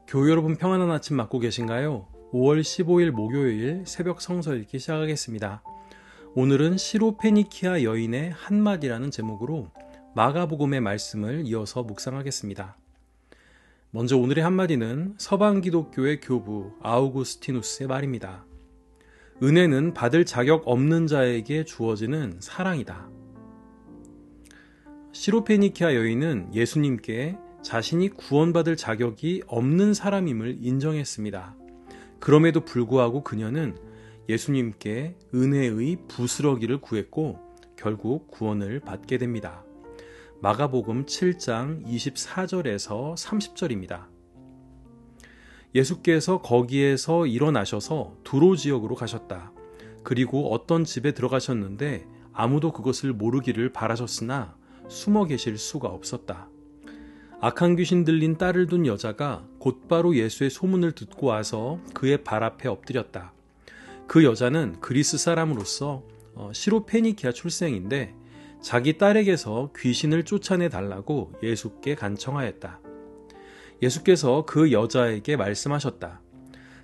교회 여러분 평안한 아침 맞고 계신가요? 5월 15일 목요일 새벽 성서 읽기 시작하겠습니다. 오늘은 시로페니키아 여인의 한마디라는 제목으로 마가복음의 말씀을 이어서 묵상하겠습니다. 먼저 오늘의 한마디는 서방 기독교의 교부 아우구스티누스의 말입니다. 은혜는 받을 자격 없는 자에게 주어지는 사랑이다. 시로페니키아 여인은 예수님께 자신이 구원받을 자격이 없는 사람임을 인정했습니다. 그럼에도 불구하고 그녀는 예수님께 은혜의 부스러기를 구했고 결국 구원을 받게 됩니다. 마가복음 7장 24절에서 30절입니다. 예수께서 거기에서 일어나셔서 두로 지역으로 가셨다. 그리고 어떤 집에 들어가셨는데 아무도 그것을 모르기를 바라셨으나 숨어 계실 수가 없었다. 악한 귀신 들린 딸을 둔 여자가 곧바로 예수의 소문을 듣고 와서 그의 발 앞에 엎드렸다. 그 여자는 그리스 사람으로서 시로페니키아 출생인데 자기 딸에게서 귀신을 쫓아내 달라고 예수께 간청하였다. 예수께서 그 여자에게 말씀하셨다.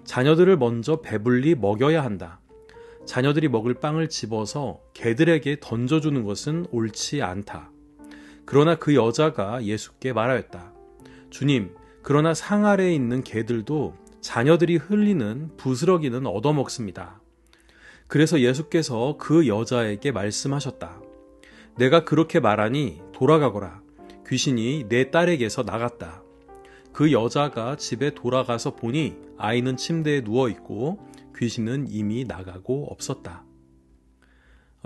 자녀들을 먼저 배불리 먹여야 한다. 자녀들이 먹을 빵을 집어서 개들에게 던져주는 것은 옳지 않다. 그러나 그 여자가 예수께 말하였다. 주님, 그러나 상 아래에 있는 개들도 자녀들이 흘리는 부스러기는 얻어먹습니다. 그래서 예수께서 그 여자에게 말씀하셨다. 내가 그렇게 말하니 돌아가거라. 귀신이 내 딸에게서 나갔다. 그 여자가 집에 돌아가서 보니 아이는 침대에 누워있고 귀신은 이미 나가고 없었다.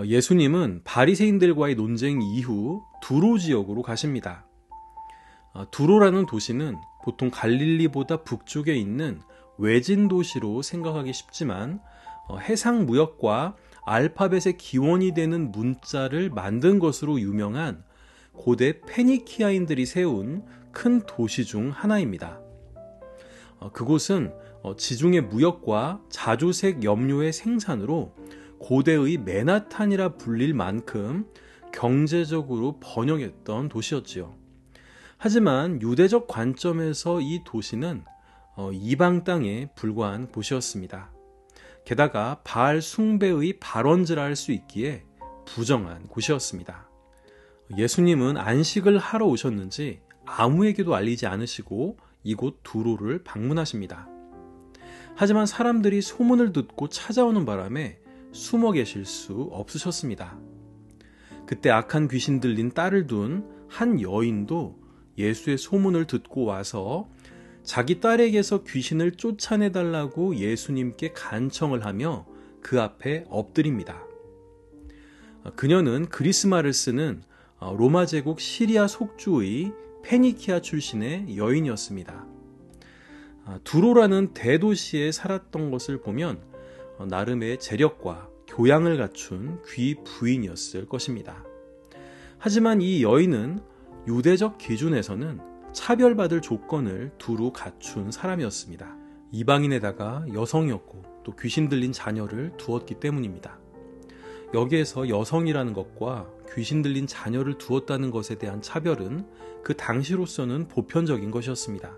예수님은 바리새인들과의 논쟁 이후 두로 지역으로 가십니다. 두로라는 도시는 보통 갈릴리보다 북쪽에 있는 외진 도시로 생각하기 쉽지만 해상 무역과 알파벳의 기원이 되는 문자를 만든 것으로 유명한 고대 페니키아인들이 세운 큰 도시 중 하나입니다. 그곳은 지중해 무역과 자주색 염료의 생산으로 고대의 맨하탄이라 불릴 만큼 경제적으로 번영했던 도시였지요. 하지만 유대적 관점에서 이 도시는 이방 땅에 불과한 곳이었습니다. 게다가 바알 숭배의 발원지라 할 수 있기에 부정한 곳이었습니다. 예수님은 안식을 하러 오셨는지 아무에게도 알리지 않으시고 이곳 두로를 방문하십니다. 하지만 사람들이 소문을 듣고 찾아오는 바람에 숨어 계실 수 없으셨습니다. 그때 악한 귀신 들린 딸을 둔 한 여인도 예수의 소문을 듣고 와서 자기 딸에게서 귀신을 쫓아내달라고 예수님께 간청을 하며 그 앞에 엎드립니다. 그녀는 그리스말을 쓰는 로마 제국 시리아 속주의 페니키아 출신의 여인이었습니다. 두로라는 대도시에 살았던 것을 보면 나름의 재력과 교양을 갖춘 귀 부인이었을 것입니다. 하지만 이 여인은 유대적 기준에서는 차별받을 조건을 두루 갖춘 사람이었습니다. 이방인에다가 여성이었고 또 귀신 들린 자녀를 두었기 때문입니다. 여기에서 여성이라는 것과 귀신 들린 자녀를 두었다는 것에 대한 차별은 그 당시로서는 보편적인 것이었습니다.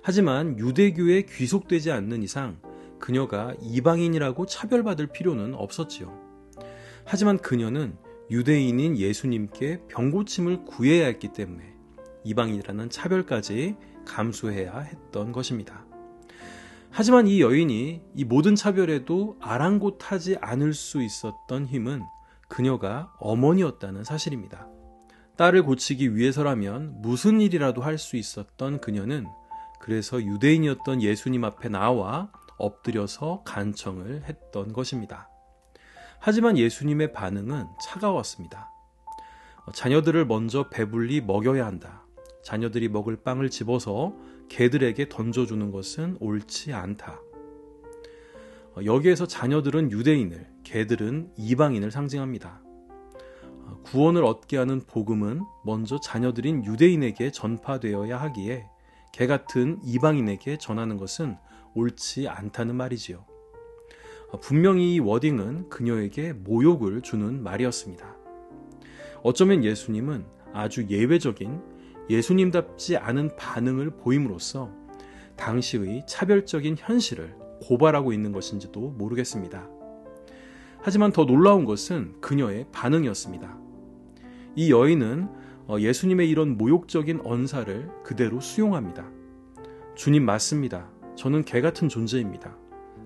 하지만 유대교에 귀속되지 않는 이상 그녀가 이방인이라고 차별받을 필요는 없었지요. 하지만 그녀는 유대인인 예수님께 병고침을 구해야 했기 때문에 이방인이라는 차별까지 감수해야 했던 것입니다. 하지만 이 여인이 이 모든 차별에도 아랑곳하지 않을 수 있었던 힘은 그녀가 어머니였다는 사실입니다. 딸을 고치기 위해서라면 무슨 일이라도 할 수 있었던 그녀는 그래서 유대인이었던 예수님 앞에 나와 엎드려서 간청을 했던 것입니다. 하지만 예수님의 반응은 차가웠습니다. 자녀들을 먼저 배불리 먹여야 한다. 자녀들이 먹을 빵을 집어서 개들에게 던져주는 것은 옳지 않다. 여기에서 자녀들은 유대인을, 개들은 이방인을 상징합니다. 구원을 얻게 하는 복음은 먼저 자녀들인 유대인에게 전파되어야 하기에 개 같은 이방인에게 전하는 것은 옳지 않다는 말이지요. 분명히 이 워딩은 그녀에게 모욕을 주는 말이었습니다. 어쩌면 예수님은 아주 예외적인 예수님답지 않은 반응을 보임으로써 당시의 차별적인 현실을 고발하고 있는 것인지도 모르겠습니다. 하지만 더 놀라운 것은 그녀의 반응이었습니다. 이 여인은 예수님의 이런 모욕적인 언사를 그대로 수용합니다. 주님 맞습니다. 저는 개 같은 존재입니다.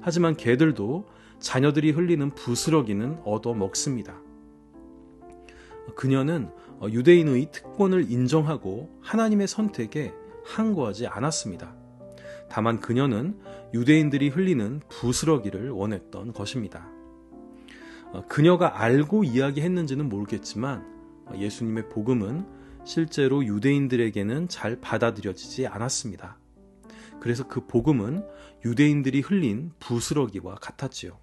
하지만 개들도 자녀들이 흘리는 부스러기는 얻어 먹습니다. 그녀는 유대인의 특권을 인정하고 하나님의 선택에 항거하지 않았습니다. 다만 그녀는 유대인들이 흘리는 부스러기를 원했던 것입니다. 그녀가 알고 이야기했는지는 모르겠지만 예수님의 복음은 실제로 유대인들에게는 잘 받아들여지지 않았습니다. 그래서 그 복음은 유대인들이 흘린 부스러기와 같았지요.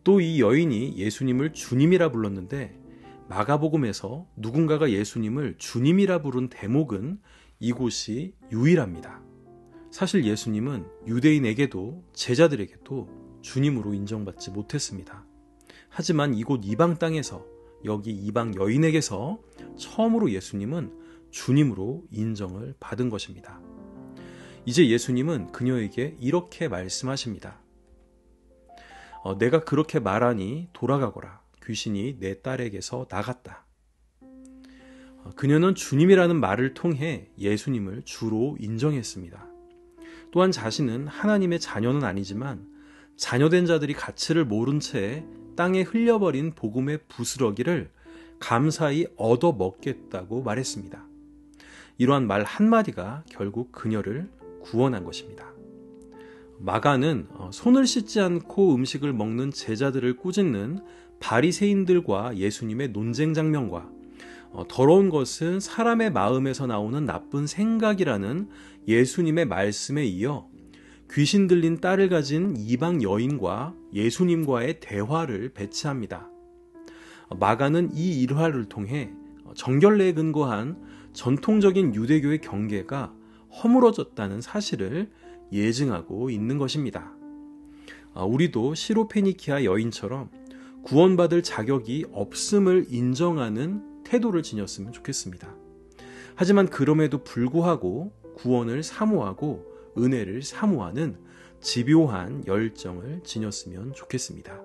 또 이 여인이 예수님을 주님이라 불렀는데 마가복음에서 누군가가 예수님을 주님이라 부른 대목은 이곳이 유일합니다. 사실 예수님은 유대인에게도 제자들에게도 주님으로 인정받지 못했습니다. 하지만 이곳 이방 땅에서, 여기 이방 여인에게서 처음으로 예수님은 주님으로 인정을 받은 것입니다. 이제 예수님은 그녀에게 이렇게 말씀하십니다. 내가 그렇게 말하니 돌아가거라. 귀신이 내 딸에게서 나갔다. 그녀는 주님이라는 말을 통해 예수님을 주로 인정했습니다. 또한 자신은 하나님의 자녀는 아니지만 자녀된 자들이 가치를 모른 채 땅에 흘려버린 복음의 부스러기를 감사히 얻어 먹겠다고 말했습니다. 이러한 말 한마디가 결국 그녀를 구원한 것입니다. 마가는 손을 씻지 않고 음식을 먹는 제자들을 꾸짖는 바리새인들과 예수님의 논쟁 장면과 더러운 것은 사람의 마음에서 나오는 나쁜 생각이라는 예수님의 말씀에 이어 귀신 들린 딸을 가진 이방 여인과 예수님과의 대화를 배치합니다. 마가는 이 일화를 통해 정결례에 근거한 전통적인 유대교의 경계가 허물어졌다는 사실을 예증하고 있는 것입니다. 우리도 시로페니키아 여인처럼 구원받을 자격이 없음을 인정하는 태도를 지녔으면 좋겠습니다. 하지만 그럼에도 불구하고 구원을 사모하고 은혜를 사모하는 집요한 열정을 지녔으면 좋겠습니다.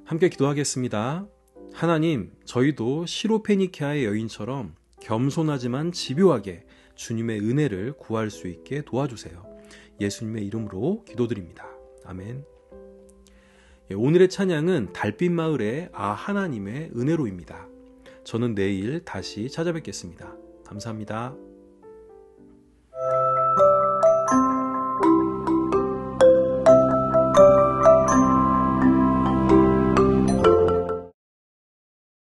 함께 기도하겠습니다. 하나님, 저희도 시로페니키아의 여인처럼 겸손하지만 집요하게 주님의 은혜를 구할 수 있게 도와주세요. 예수님의 이름으로 기도드립니다. 아멘. 오늘의 찬양은 달빛마을의 하나님의 은혜로입니다. 저는 내일 다시 찾아뵙겠습니다. 감사합니다.